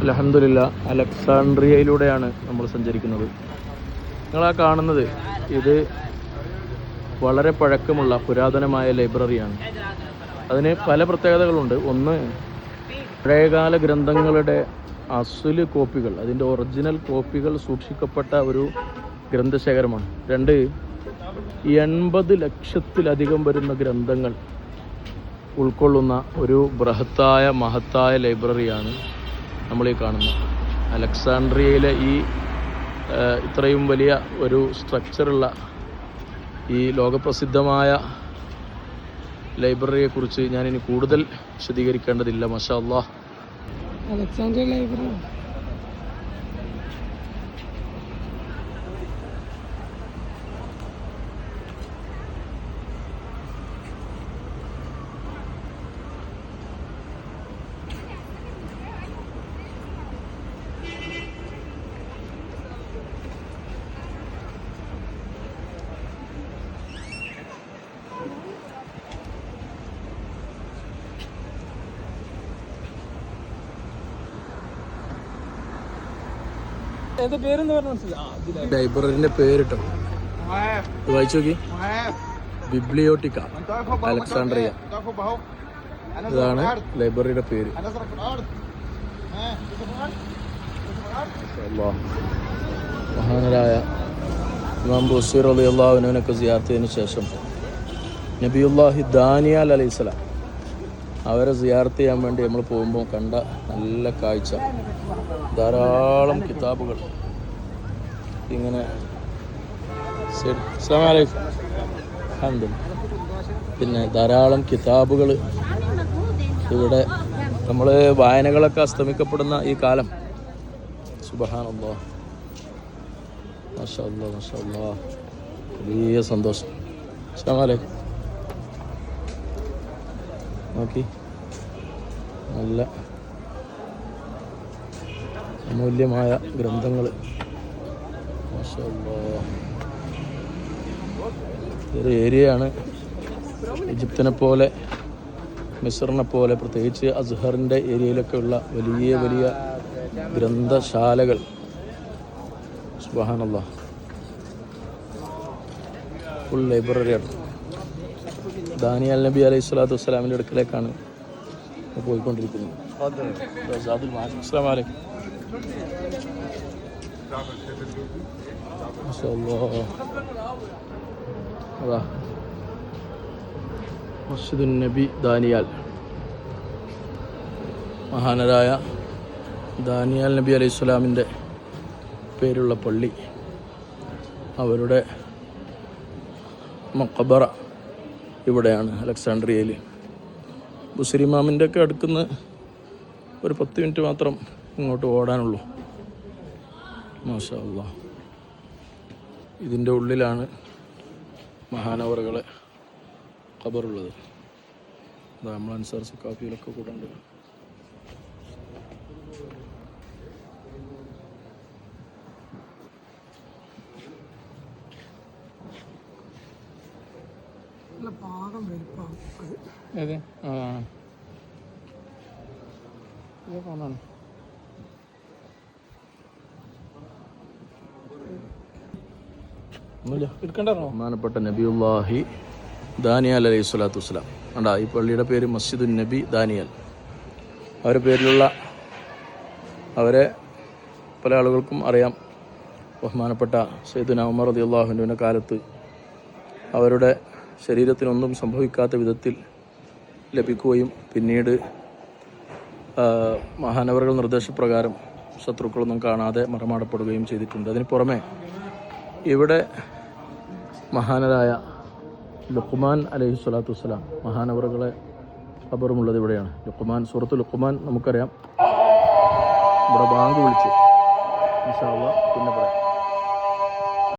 അൽഹംദുലില്ലാ അലക്സാണ്ട്രിയയിലൂടെയാണ് നമ്മൾ സഞ്ചരിക്കുന്നത്. നിങ്ങളാ കാണുന്നത് ഇത് വളരെ പഴക്കമുള്ള പുരാതനമായ ലൈബ്രറിയാണ്. അതിന് പല പ്രത്യേകതകളുണ്ട്. ഒന്ന്, പഴയകാല ഗ്രന്ഥങ്ങളുടെ അസുല് കോപ്പികൾ, അതിൻ്റെ ഒറിജിനൽ കോപ്പികൾ സൂക്ഷിക്കപ്പെട്ട ഒരു ഗ്രന്ഥശേഖരമാണ്. രണ്ട്, 80 ലക്ഷത്തിലധികം വരുന്ന ഗ്രന്ഥങ്ങൾ ഉൾക്കൊള്ളുന്ന ഒരു ബൃഹത്തായ മഹത്തായ ലൈബ്രറിയാണ് നമ്മളീ കാണുന്നത്. അലക്സാണ്ട്രിയയിലെ ഈ ഇത്രയും വലിയ ഒരു സ്ട്രക്ചറുള്ള ഈ ലോകപ്രസിദ്ധമായ ലൈബ്രറിയെക്കുറിച്ച് ഞാനിനി കൂടുതൽ വിശദീകരിക്കേണ്ടതില്ല. മാഷാ അല്ലാഹ്. അലക്സാണ്ട്രിയ ലൈബ്രറി ലൈബ്രറിന്റെ പേരിട്ടോ വായിച്ചു നോക്കി. ബിബ്ലിയോട്ടിക്ക അലക്സാണ്ട്രിയ, ഇതാണ് ലൈബ്രറിയുടെ പേര്. മഹാനരായ ഇമാം ബുസീർ റളിയല്ലാഹു അൻഹുവിനൊക്കെ സിയാറത്ത് ചെയ്തതിനു ശേഷം നബിയുല്ലാഹി ദാനിയാൽ അലൈഹിസ്സലാം അവരെ സിയാറത്ത് ചെയ്യാൻ വേണ്ടി നമ്മൾ പോകുമ്പോൾ കണ്ട നല്ല കാഴ്ച, ധാരാളം കിതാബുകൾ ഇങ്ങനെ. അസ്സലാമു അലൈക്കും. പിന്നെ ധാരാളം കിതാബുകൾ ഇവിടെ. നമ്മൾ വായനകളൊക്കെ അസ്തമിക്കപ്പെടുന്ന ഈ കാലം, സുബ്ഹാനല്ലാഹ്, മാഷാ അല്ലാഹ്, മാഷാ അല്ലാഹ്, വലിയ സന്തോഷം. അസ്സലാമു അലൈക്കും. നോക്കി, നല്ല അമൂല്യമായ ഗ്രന്ഥങ്ങൾ, മാഷാ അല്ലാഹ്. ഒരു ഏരിയയാണ് ഈജിപ്തിനെ പോലെ മിസ്റിനെ പോലെ, പ്രത്യേകിച്ച് അസ്ഹറിൻ്റെ ഏരിയയിലൊക്കെ ഉള്ള വലിയ വലിയ ഗ്രന്ഥശാലകൾ. സുബ്ഹാനല്ലാഹ്, ഫുൾ ലൈബ്രറിയാണ്. ദാനിയൽ നബി അലൈഹി സ്വലാത്തു വസ്സലാമിൻ്റെ അടുക്കലേക്കാണ് പോയിക്കൊണ്ടിരിക്കുന്നത്. അസ്സലാമു അലൈക്കും. അതാ മസ്ജിദുൻ നബി ദാനിയാൽ, മഹാനരായ ദാനിയാൽ നബി അലൈഹി സ്വലാമിൻ്റെ പേരുള്ള പള്ളി, അവരുടെ മഖബറ ഇവിടെയാണ് അലക്സാണ്ട്രിയയിൽ. ബുസരി ഇമാമിൻ്റെ ഒക്കെ അടുക്കുന്ന് ഒരു 10 മിനിറ്റ് മാത്രം ഇങ്ങോട്ട് ഓടാനുള്ളൂ. മാഷാ അല്ലാഹ്. ഇതിൻ്റെ ഉള്ളിലാണ് മഹാനവറുകളെ ഖബറുള്ളത്. അതാ നമ്മൾ അൻസാർ സഖാഫിയിലൊക്കെ കൂടെ ഉണ്ട്. അതെ, ആ പോന്നാണ്. ബഹുമാനപ്പെട്ട നബിയുല്ലാഹി ദാനിയാൽ അലൈഹി സ്വലാത്തു വസ്സലാം. കണ്ടാ, ഈ പള്ളിയുടെ പേര് മസ്ജിദുൻ നബി ദാനിയാൽ. അവരുടെ പേരിലുള്ള, അവരെ പല ആളുകൾക്കും അറിയാം. ബഹുമാനപ്പെട്ട സയ്യിദുനാ ഉമർ റളിയല്ലാഹു അൻഹുവിൻ്റെ കാലത്ത് അവരുടെ ശരീരത്തിനൊന്നും സംഭവിക്കാത്ത വിധത്തിൽ ലഭിക്കുകയും പിന്നീട് മഹാനവറുകൾ നിർദ്ദേശപ്രകാരം ശത്രുക്കളൊന്നും കാണാതെ മറമാടപ്പെടുകയും ചെയ്തിട്ടുണ്ട്. അതിന് പുറമെ ഇവിടെ മഹാനരായ ലുഖ്മാൻ അലൈഹി സ്വലാത്തു വസ്സലാം മഹാനവറുകളെ ഖബറുമുള്ളത് ഇവിടെയാണ്. ലുഖ്മാൻ, സൂറത്ത് ലുഖ്മാൻ നമുക്കറിയാം. ഇവിടെ ബാങ്ക് വിളിച്ച് ഇൻഷാ അല്ലാഹ് പിന്നെ പറയാം.